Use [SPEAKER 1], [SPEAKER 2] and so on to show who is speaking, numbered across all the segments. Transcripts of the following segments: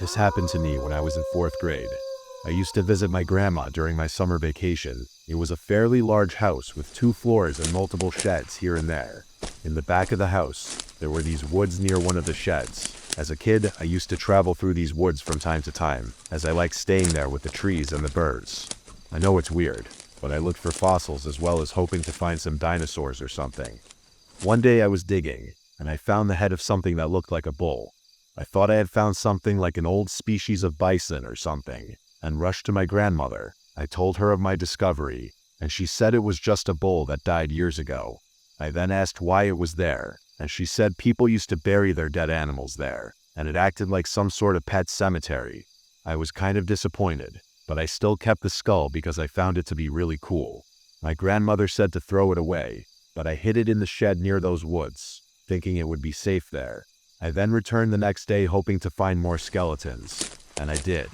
[SPEAKER 1] This happened to me when I was in 4th grade. I used to visit my grandma during my summer vacation. It was a fairly large house with 2 floors and multiple sheds here and there. In the back of the house, there were these woods near one of the sheds. As a kid, I used to travel through these woods from time to time, as I liked staying there with the trees and the birds. I know it's weird, but I looked for fossils as well as hoping to find some dinosaurs or something. One day I was digging, and I found the head of something that looked like a bull. I thought I had found something like an old species of bison or something, and rushed to my grandmother. I told her of my discovery, and she said it was just a bull that died years ago. I then asked why it was there, and she said people used to bury their dead animals there, and it acted like some sort of pet cemetery. I was kind of disappointed, but I still kept the skull because I found it to be really cool. My grandmother said to throw it away, but I hid it in the shed near those woods, thinking it would be safe there. I then returned the next day hoping to find more skeletons, and I did.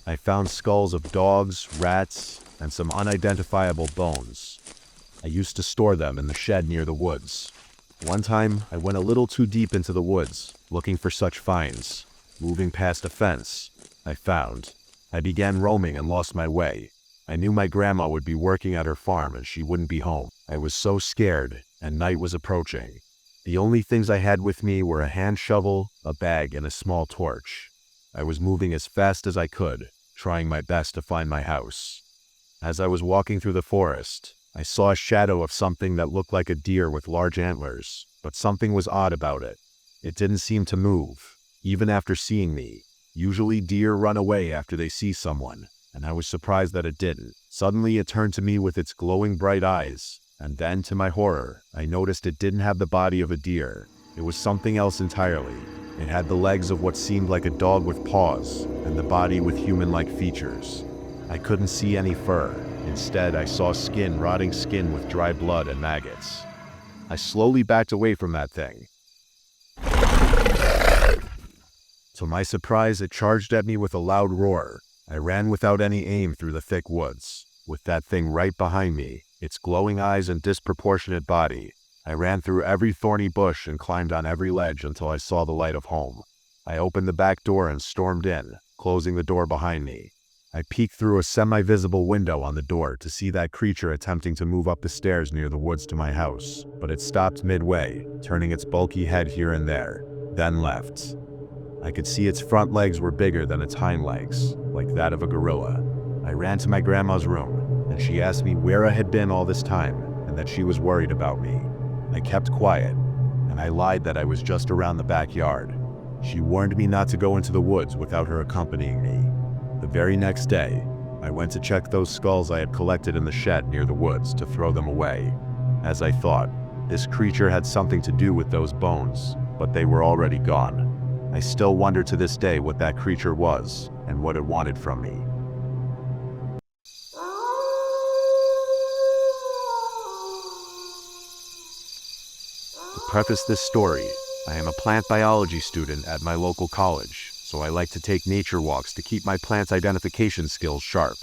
[SPEAKER 1] I found skulls of dogs, rats, and some unidentifiable bones. I used to store them in the shed near the woods. One time, I went a little too deep into the woods, looking for such finds. Moving past a fence, I began roaming and lost my way. I knew my grandma would be working at her farm and she wouldn't be home. I was so scared, and night was approaching. The only things I had with me were a hand shovel, a bag, and a small torch. I was moving as fast as I could, trying my best to find my house. As I was walking through the forest, I saw a shadow of something that looked like a deer with large antlers, but something was odd about it. It didn't seem to move, even after seeing me. Usually deer run away after they see someone, and I was surprised that it didn't. Suddenly it turned to me with its glowing bright eyes, and then, to my horror, I noticed it didn't have the body of a deer. It was something else entirely. It had the legs of what seemed like a dog with paws, and the body with human-like features. I couldn't see any fur. Instead, I saw skin, rotting skin with dry blood and maggots. I slowly backed away from that thing. To my surprise, it charged at me with a loud roar. I ran without any aim through the thick woods, with that thing right behind me, its glowing eyes and disproportionate body. I ran through every thorny bush and climbed on every ledge until I saw the light of home. I opened the back door and stormed in, closing the door behind me. I peeked through a semi-visible window on the door to see that creature attempting to move up the stairs near the woods to my house, but it stopped midway, turning its bulky head here and there, then left. I could see its front legs were bigger than its hind legs, like that of a gorilla. I ran to my grandma's room, and she asked me where I had been all this time, and that she was worried about me. I kept quiet, and I lied that I was just around the backyard. She warned me not to go into the woods without her accompanying me. The very next day, I went to check those skulls I had collected in the shed near the woods to throw them away. As I thought, this creature had something to do with those bones, but they were already gone. I still wonder to this day what that creature was and what it wanted from me. To preface this story, I am a plant biology student at my local college, so I like to take nature walks to keep my plant identification skills sharp.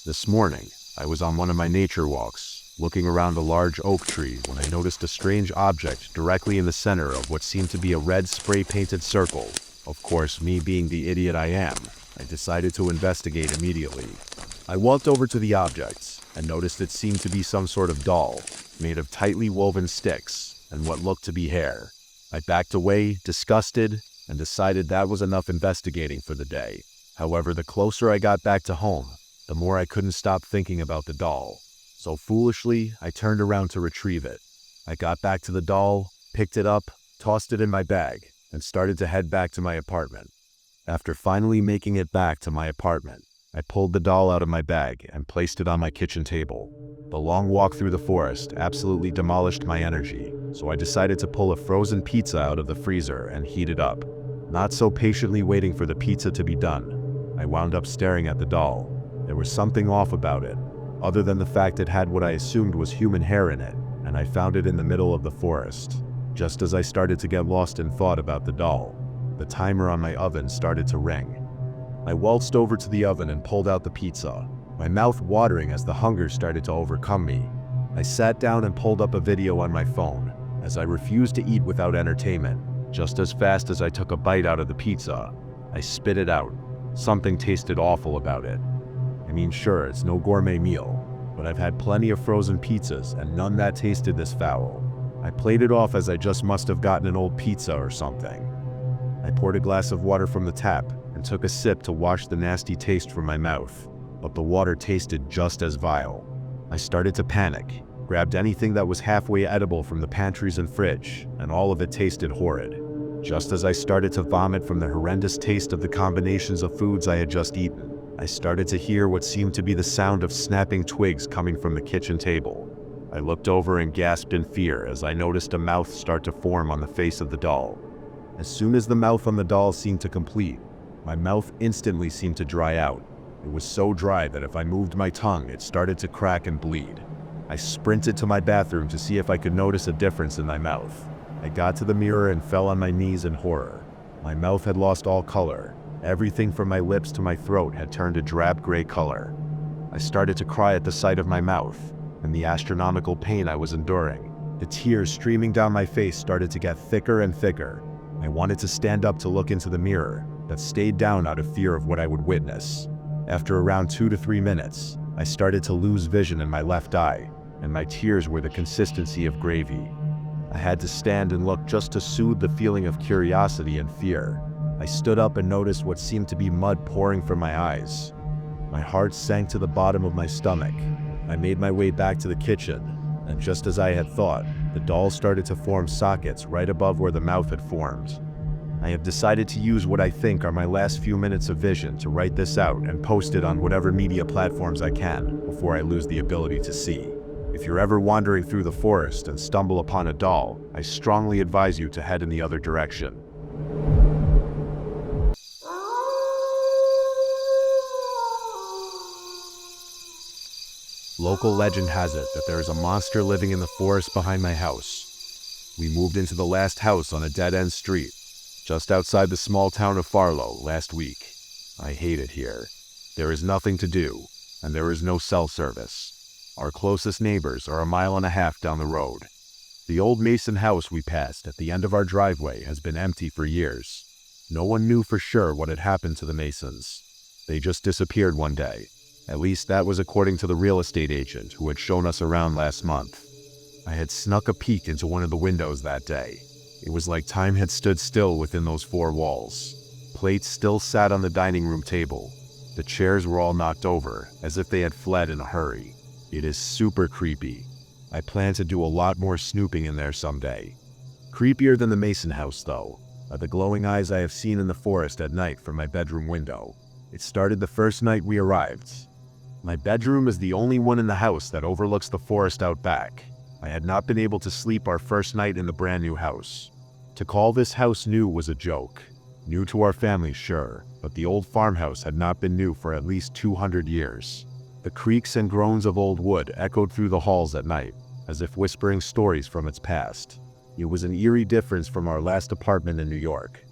[SPEAKER 1] This morning, I was on one of my nature walks, looking around a large oak tree when I noticed a strange object directly in the center of what seemed to be a red spray-painted circle. Of course, me being the idiot I am, I decided to investigate immediately. I walked over to the object and noticed it seemed to be some sort of doll, made of tightly woven sticks and what looked to be hair. I backed away, disgusted, and decided that was enough investigating for the day. However, the closer I got back to home, the more I couldn't stop thinking about the doll. So foolishly, I turned around to retrieve it. I got back to the doll, picked it up, tossed it in my bag, and started to head back to my apartment. After finally making it back to my apartment, I pulled the doll out of my bag and placed it on my kitchen table. The long walk through the forest absolutely demolished my energy, so I decided to pull a frozen pizza out of the freezer and heat it up. Not so patiently waiting for the pizza to be done, I wound up staring at the doll. There was something off about it, other than the fact it had what I assumed was human hair in it, and I found it in the middle of the forest. Just as I started to get lost in thought about the doll, the timer on my oven started to ring. I waltzed over to the oven and pulled out the pizza, my mouth watering as the hunger started to overcome me. I sat down and pulled up a video on my phone, as I refused to eat without entertainment. Just as fast as I took a bite out of the pizza, I spit it out. I Something tasted awful about it. I mean, sure, it's no gourmet meal, but I've had plenty of frozen pizzas and none that tasted this foul. I played it off as I just must have gotten an old pizza or something. I poured a glass of water from the tap and took a sip to wash the nasty taste from my mouth, but the water tasted just as vile. I started to panic, grabbed anything that was halfway edible from the pantries and fridge, and all of it tasted horrid. Just as I started to vomit from the horrendous taste of the combinations of foods I had just eaten, I started to hear what seemed to be the sound of snapping twigs coming from the kitchen table. I looked over and gasped in fear as I noticed a mouth start to form on the face of the doll. As soon as the mouth on the doll seemed to complete, my mouth instantly seemed to dry out. It was so dry that if I moved my tongue, it started to crack and bleed. I sprinted to my bathroom to see if I could notice a difference in my mouth. I got to the mirror and fell on my knees in horror. My mouth had lost all color. Everything from my lips to my throat had turned a drab gray color. I started to cry at the sight of my mouth and the astronomical pain I was enduring. The tears streaming down my face started to get thicker and thicker. I wanted to stand up to look into the mirror, but stayed down out of fear of what I would witness. After around 2 to 3 minutes, I started to lose vision in my left eye, and my tears were the consistency of gravy. I had to stand and look just to soothe the feeling of curiosity and fear. I stood up and noticed what seemed to be mud pouring from my eyes. My heart sank to the bottom of my stomach. I made my way back to the kitchen, and just as I had thought, the doll started to form sockets right above where the mouth had formed. I have decided to use what I think are my last few minutes of vision to write this out and post it on whatever media platforms I can before I lose the ability to see. If you're ever wandering through the forest and stumble upon a doll, I strongly advise you to head in the other direction. Local legend has it that there is a monster living in the forest behind my house. We moved into the last house on a dead-end street, just outside the small town of Farlow, last week. I hate it here. There is nothing to do, and there is no cell service. Our closest neighbors are 1.5 miles down the road. The old Mason house we passed at the end of our driveway has been empty for years. No one knew for sure what had happened to the Masons. They just disappeared one day. At least that was according to the real estate agent who had shown us around last month. I had snuck a peek into one of the windows that day. It was like time had stood still within those 4 walls. Plates still sat on the dining room table. The chairs were all knocked over, as if they had fled in a hurry. It is super creepy. I plan to do a lot more snooping in there someday. Creepier than the Mason house, though, are the glowing eyes I have seen in the forest at night from my bedroom window. It started the first night we arrived. My bedroom is the only one in the house that overlooks the forest out back. I had not been able to sleep our first night in the brand new house. To call this house new was a joke. New to our family, sure, but the old farmhouse had not been new for at least 200 years. The creaks and groans of old wood echoed through the halls at night, as if whispering stories from its past. It was an eerie difference from our last apartment in New York.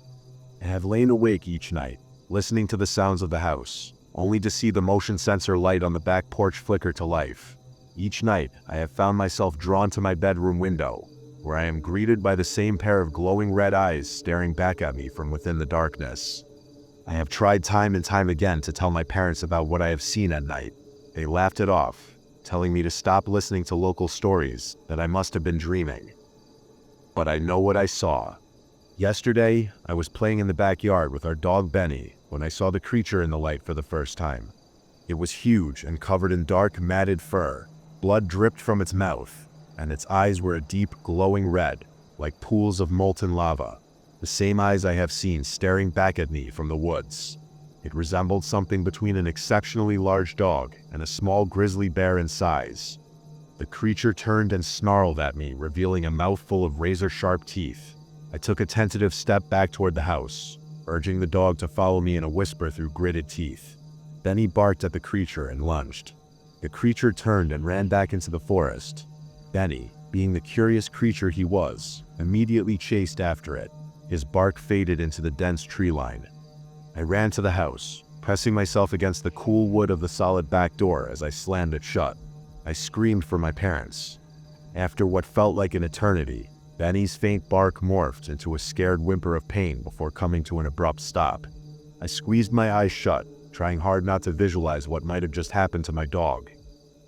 [SPEAKER 1] I have lain awake each night, listening to the sounds of the house, only to see the motion sensor light on the back porch flicker to life. Each night, I have found myself drawn to my bedroom window, where I am greeted by the same pair of glowing red eyes staring back at me from within the darkness. I have tried time and time again to tell my parents about what I have seen at night. They laughed it off, telling me to stop listening to local stories, that I must have been dreaming. But I know what I saw. Yesterday, I was playing in the backyard with our dog Benny when I saw the creature in the light for the first time. It was huge and covered in dark, matted fur. Blood dripped from its mouth, and its eyes were a deep, glowing red, like pools of molten lava. The same eyes I have seen staring back at me from the woods. It resembled something between an exceptionally large dog and a small grizzly bear in size. The creature turned and snarled at me, revealing a mouthful of razor-sharp teeth. I took a tentative step back toward the house, urging the dog to follow me in a whisper through gritted teeth. Then he barked at the creature and lunged. The creature turned and ran back into the forest. Benny, being the curious creature he was, immediately chased after it. His bark faded into the dense tree line. I ran to the house, pressing myself against the cool wood of the solid back door as I slammed it shut. I screamed for my parents. After what felt like an eternity, Benny's faint bark morphed into a scared whimper of pain before coming to an abrupt stop. I squeezed my eyes shut, trying hard not to visualize what might have just happened to my dog.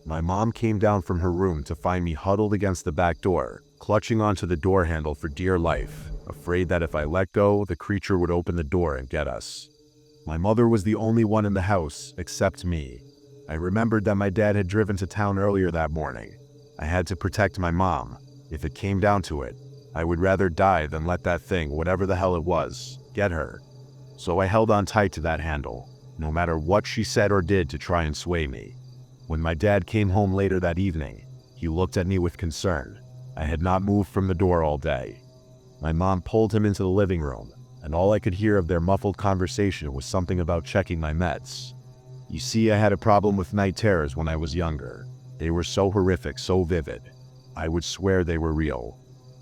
[SPEAKER 1] My mom came down from her room to find me huddled against the back door, clutching onto the door handle for dear life, afraid that if I let go, the creature would open the door and get us. My mother was the only one in the house, except me. I remembered that my dad had driven to town earlier that morning. I had to protect my mom. If it came down to it, I would rather die than let that thing, whatever the hell it was, get her. So I held on tight to that handle, no matter what she said or did to try and sway me. When my dad came home later that evening, he looked at me with concern. I had not moved from the door all day. My mom pulled him into the living room, and all I could hear of their muffled conversation was something about checking my meds. You see, I had a problem with night terrors when I was younger. They were so horrific, so vivid. I would swear they were real.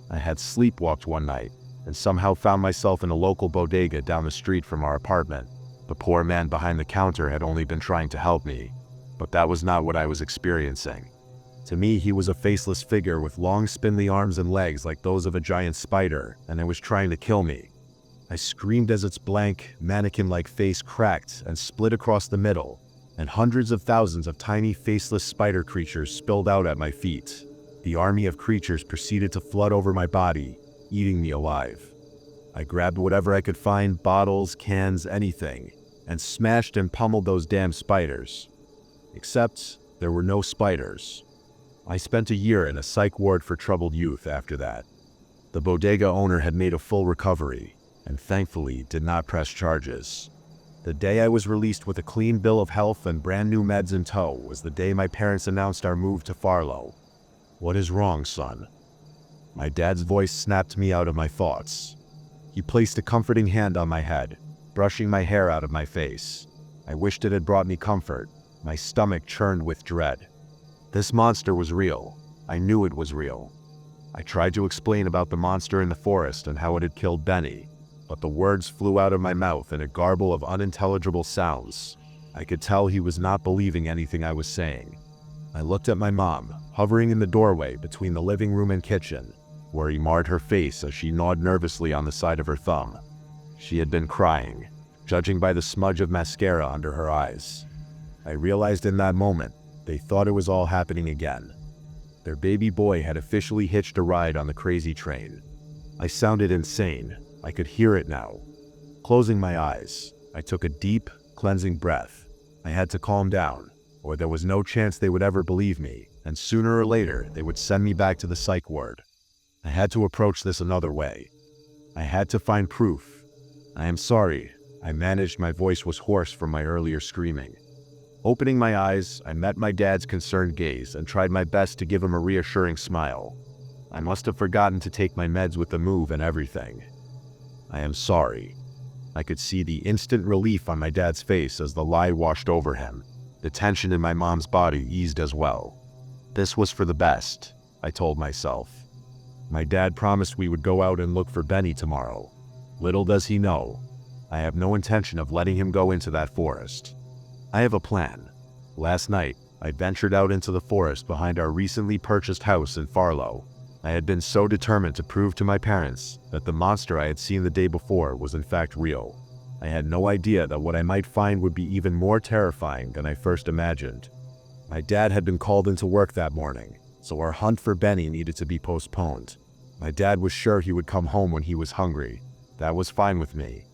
[SPEAKER 1] I had sleepwalked one night, and somehow found myself in a local bodega down the street from our apartment. The poor man behind the counter had only been trying to help me, but that was not what I was experiencing. To me, he was a faceless figure with long, spindly arms and legs like those of a giant spider, and it was trying to kill me. I screamed as its blank, mannequin-like face cracked and split across the middle, and hundreds of thousands of tiny, faceless spider creatures spilled out at my feet. The army of creatures proceeded to flood over my body, eating me alive. I grabbed whatever I could find, bottles, cans, anything, and smashed and pummeled those damn spiders. Except there were no spiders. I spent a year in a psych ward for troubled youth after that. The bodega owner had made a full recovery, and thankfully did not press charges. The day I was released with a clean bill of health and brand new meds in tow was the day my parents announced our move to Farlow. "What is wrong, son?" My dad's voice snapped me out of my thoughts. He placed a comforting hand on my head, brushing my hair out of my face. I wished it had brought me comfort. My stomach churned with dread. This monster was real. I knew it was real. I tried to explain about the monster in the forest and how it had killed Benny, but the words flew out of my mouth in a garble of unintelligible sounds. I could tell he was not believing anything I was saying. I looked at my mom, hovering in the doorway between the living room and kitchen, where he marred her face as she gnawed nervously on the side of her thumb. She had been crying, judging by the smudge of mascara under her eyes. I realized in that moment, they thought it was all happening again. Their baby boy had officially hitched a ride on the crazy train. I sounded insane. I could hear it now. Closing my eyes, I took a deep, cleansing breath. I had to calm down, or there was no chance they would ever believe me, and sooner or later they would send me back to the psych ward. I had to approach this another way. I had to find proof. "I am sorry," I managed. My voice was hoarse from my earlier screaming. Opening my eyes, I met my dad's concerned gaze and tried my best to give him a reassuring smile. I must have forgotten to take my meds with the move and everything. "I am sorry." I could see the instant relief on my dad's face as the lie washed over him. The tension in my mom's body eased as well. This was for the best, I told myself. My dad promised we would go out and look for Benny tomorrow. Little does he know, I have no intention of letting him go into that forest. I have a plan. Last night, I ventured out into the forest behind our recently purchased house in Farlow. I had been so determined to prove to my parents that the monster I had seen the day before was in fact real. I had no idea that what I might find would be even more terrifying than I first imagined. My dad had been called into work that morning, so our hunt for Benny needed to be postponed. My dad was sure he would come home when he was hungry. That was fine with me.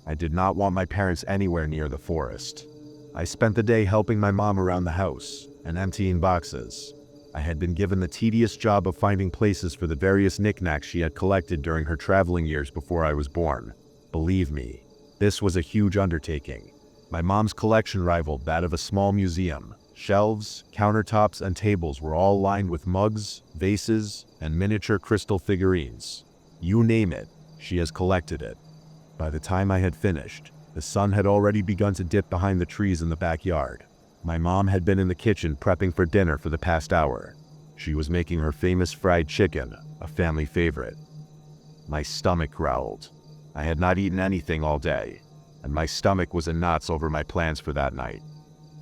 [SPEAKER 1] I did not want my parents anywhere near the forest. I spent the day helping my mom around the house and emptying boxes. I had been given the tedious job of finding places for the various knickknacks she had collected during her traveling years before I was born. Believe me, this was a huge undertaking. My mom's collection rivaled that of a small museum. Shelves, countertops, and tables were all lined with mugs, vases, and miniature crystal figurines. You name it, she has collected it. By the time I had finished, the sun had already begun to dip behind the trees in the backyard. My mom had been in the kitchen prepping for dinner for the past hour. She was making her famous fried chicken, a family favorite. My stomach growled. I had not eaten anything all day, and my stomach was in knots over my plans for that night.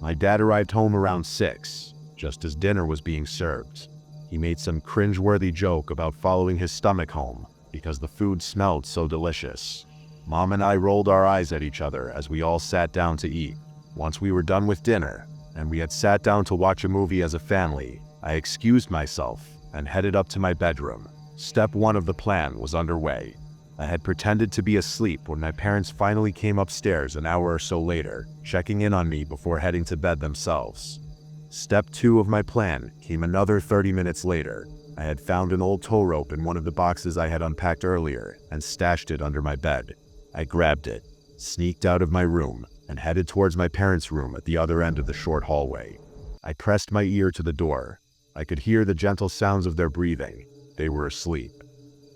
[SPEAKER 1] My dad arrived home around 6, just as dinner was being served. He made some cringe-worthy joke about following his stomach home because the food smelled so delicious. Mom and I rolled our eyes at each other as we all sat down to eat. Once we were done with dinner, and we had sat down to watch a movie as a family, I excused myself and headed up to my bedroom. Step 1 of the plan was underway. I had pretended to be asleep when my parents finally came upstairs an hour or so later, checking in on me before heading to bed themselves. Step 2 of my plan came another 30 minutes later. I had found an old tow rope in one of the boxes I had unpacked earlier and stashed it under my bed. I grabbed it, sneaked out of my room, and headed towards my parents' room at the other end of the short hallway. I pressed my ear to the door. I could hear the gentle sounds of their breathing. They were asleep.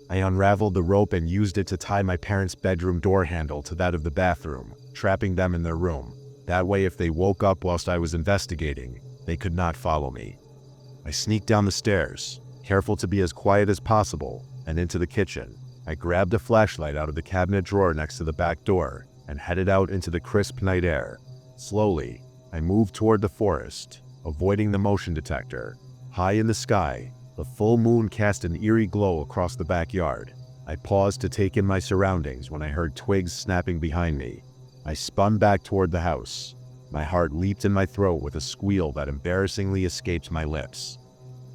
[SPEAKER 1] I unraveled the rope and used it to tie my parents' bedroom door handle to that of the bathroom, trapping them in their room. That way, if they woke up whilst I was investigating, they could not follow me. I sneaked down the stairs, careful to be as quiet as possible, and into the kitchen. I grabbed a flashlight out of the cabinet drawer next to the back door and headed out into the crisp night air. Slowly, I moved toward the forest, avoiding the motion detector. High in the sky, the full moon cast an eerie glow across the backyard. I paused to take in my surroundings when I heard twigs snapping behind me. I spun back toward the house. My heart leaped in my throat with a squeal that embarrassingly escaped my lips.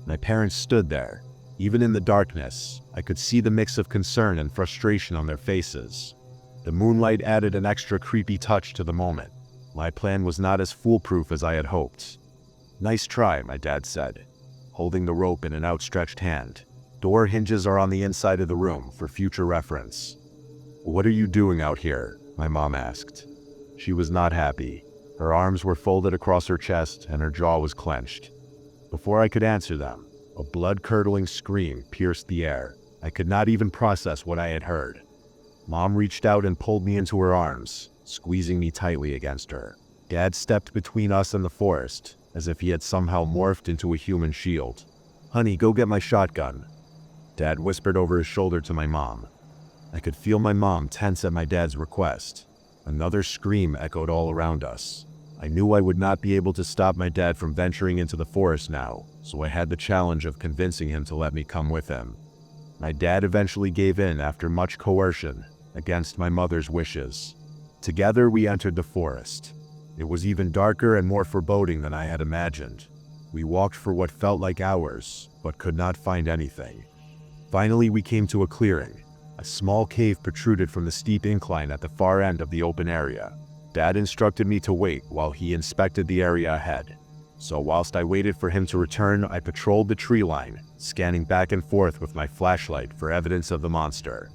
[SPEAKER 1] My parents stood there. Even in the darkness, I could see the mix of concern and frustration on their faces. The moonlight added an extra creepy touch to the moment. My plan was not as foolproof as I had hoped. "Nice try," my dad said, holding the rope in an outstretched hand. "Door hinges are on the inside of the room for future reference." "What are you doing out here?" my mom asked. She was not happy. Her arms were folded across her chest and her jaw was clenched. Before I could answer them, a blood-curdling scream pierced the air. I could not even process what I had heard. Mom reached out and pulled me into her arms, squeezing me tightly against her. Dad stepped between us and the forest, as if he had somehow morphed into a human shield. "Honey, go get my shotgun," Dad whispered over his shoulder to my mom. I could feel my mom tense at my dad's request. Another scream echoed all around us. I knew I would not be able to stop my dad from venturing into the forest now, so I had the challenge of convincing him to let me come with him. My dad eventually gave in after much coercion, against my mother's wishes. Together we entered the forest. It was even darker and more foreboding than I had imagined. We walked for what felt like hours, but could not find anything. Finally we came to a clearing. A small cave protruded from the steep incline at the far end of the open area. Dad instructed me to wait while he inspected the area ahead. So whilst I waited for him to return, I patrolled the tree line, scanning back and forth with my flashlight for evidence of the monster.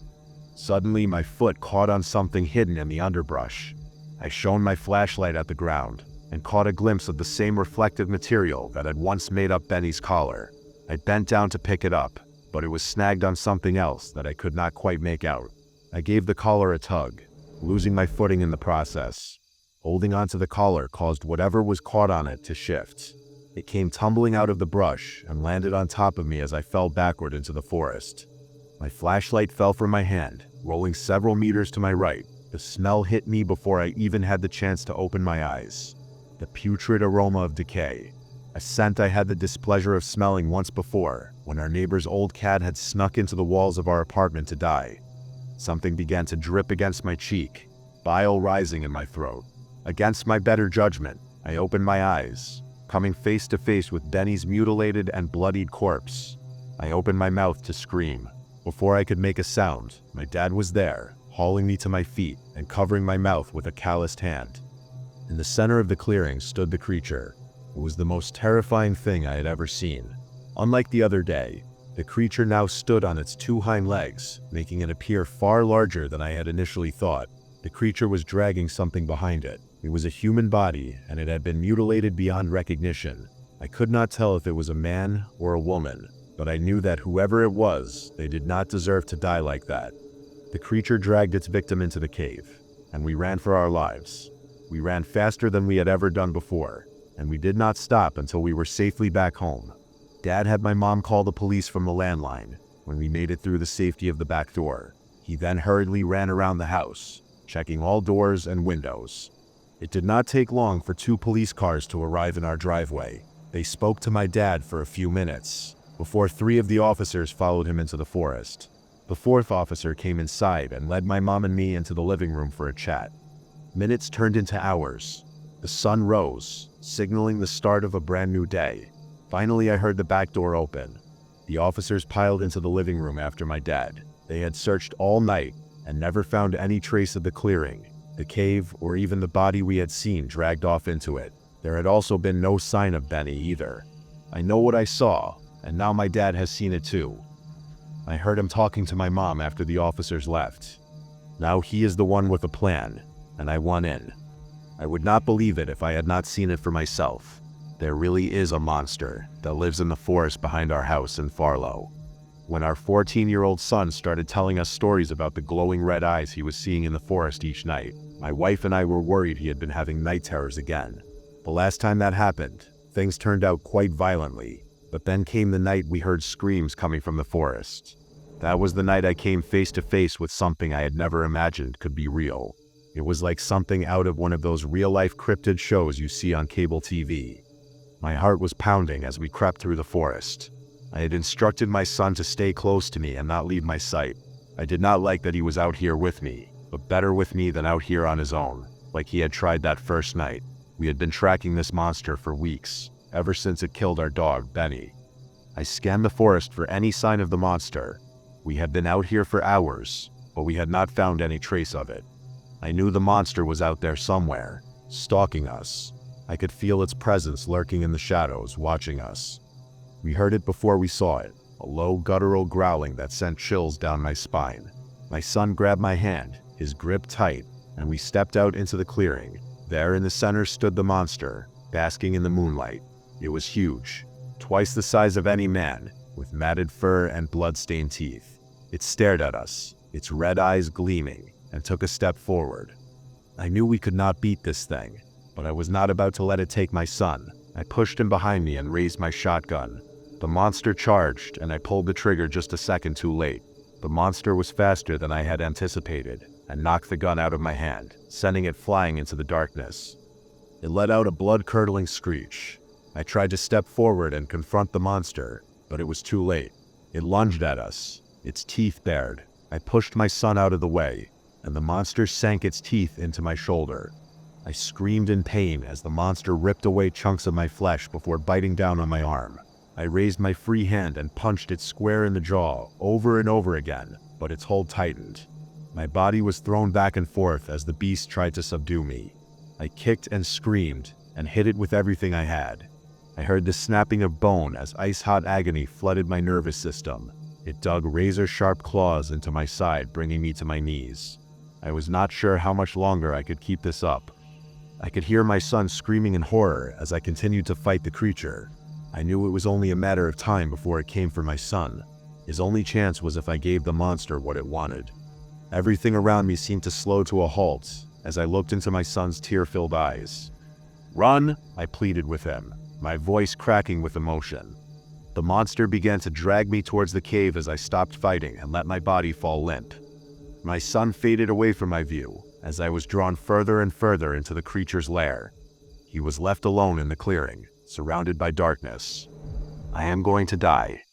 [SPEAKER 1] Suddenly, my foot caught on something hidden in the underbrush. I shone my flashlight at the ground and caught a glimpse of the same reflective material that had once made up Benny's collar. I bent down to pick it up, but it was snagged on something else that I could not quite make out. I gave the collar a tug, losing my footing in the process. Holding onto the collar caused whatever was caught on it to shift. It came tumbling out of the brush and landed on top of me as I fell backward into the forest. My flashlight fell from my hand, rolling several meters to my right. The smell hit me before I even had the chance to open my eyes. The putrid aroma of decay. A scent I had the displeasure of smelling once before, when our neighbor's old cat had snuck into the walls of our apartment to die. Something began to drip against my cheek, bile rising in my throat. Against my better judgment, I opened my eyes, coming face to face with Benny's mutilated and bloodied corpse. I opened my mouth to scream. Before I could make a sound, my dad was there, hauling me to my feet and covering my mouth with a calloused hand. In the center of the clearing stood the creature. It was the most terrifying thing I had ever seen. Unlike the other day, the creature now stood on its two hind legs, making it appear far larger than I had initially thought. The creature was dragging something behind it. It was a human body, and it had been mutilated beyond recognition. I could not tell if it was a man or a woman, but I knew that whoever it was, they did not deserve to die like that. The creature dragged its victim into the cave, and we ran for our lives. We ran faster than we had ever done before, and we did not stop until we were safely back home. Dad had my mom call the police from the landline when we made it through the safety of the back door. He then hurriedly ran around the house, checking all doors and windows. It did not take long for 2 police cars to arrive in our driveway. They spoke to my dad for a few minutes, before 3 of the officers followed him into the forest. The fourth officer came inside and led my mom and me into the living room for a chat. Minutes turned into hours. The sun rose, signaling the start of a brand new day. Finally, I heard the back door open. The officers piled into the living room after my dad. They had searched all night and never found any trace of the clearing, the cave, or even the body we had seen dragged off into it. There had also been no sign of Benny either. I know what I saw, and now my dad has seen it too. I heard him talking to my mom after the officers left. Now he is the one with a plan, and I want in. I would not believe it if I had not seen it for myself. There really is a monster that lives in the forest behind our house in Farlow. When our 14-year-old son started telling us stories about the glowing red eyes he was seeing in the forest each night, my wife and I were worried he had been having night terrors again. The last time that happened, things turned out quite violently, but then came the night we heard screams coming from the forest. That was the night I came face to face with something I had never imagined could be real. It was like something out of one of those real-life cryptid shows you see on cable TV. My heart was pounding as we crept through the forest. I had instructed my son to stay close to me and not leave my sight. I did not like that he was out here with me, but better with me than out here on his own, like he had tried that first night. We had been tracking this monster for weeks, ever since it killed our dog, Benny. I scanned the forest for any sign of the monster. We had been out here for hours, but we had not found any trace of it. I knew the monster was out there somewhere, stalking us. I could feel its presence lurking in the shadows, watching us. We heard it before we saw it, a low guttural growling that sent chills down my spine. My son grabbed my hand, his grip tight, and we stepped out into the clearing. There in the center stood the monster, basking in the moonlight. It was huge, twice the size of any man, with matted fur and blood-stained teeth. It stared at us, its red eyes gleaming, and took a step forward. I knew we could not beat this thing, but I was not about to let it take my son. I pushed him behind me and raised my shotgun. The monster charged, and I pulled the trigger just a second too late. The monster was faster than I had anticipated, and knocked the gun out of my hand, sending it flying into the darkness. It let out a blood-curdling screech. I tried to step forward and confront the monster, but it was too late. It lunged at us, its teeth bared. I pushed my son out of the way, and the monster sank its teeth into my shoulder. I screamed in pain as the monster ripped away chunks of my flesh before biting down on my arm. I raised my free hand and punched it square in the jaw, over and over again, but its hold tightened. My body was thrown back and forth as the beast tried to subdue me. I kicked and screamed, and hit it with everything I had. I heard the snapping of bone as ice-hot agony flooded my nervous system. It dug razor-sharp claws into my side, bringing me to my knees. I was not sure how much longer I could keep this up. I could hear my son screaming in horror as I continued to fight the creature. I knew it was only a matter of time before it came for my son. His only chance was if I gave the monster what it wanted. Everything around me seemed to slow to a halt as I looked into my son's tear-filled eyes. "Run!" I pleaded with him, my voice cracking with emotion. The monster began to drag me towards the cave as I stopped fighting and let my body fall limp. My son faded away from my view as I was drawn further and further into the creature's lair. He was left alone in the clearing, surrounded by darkness. "I am going to die,"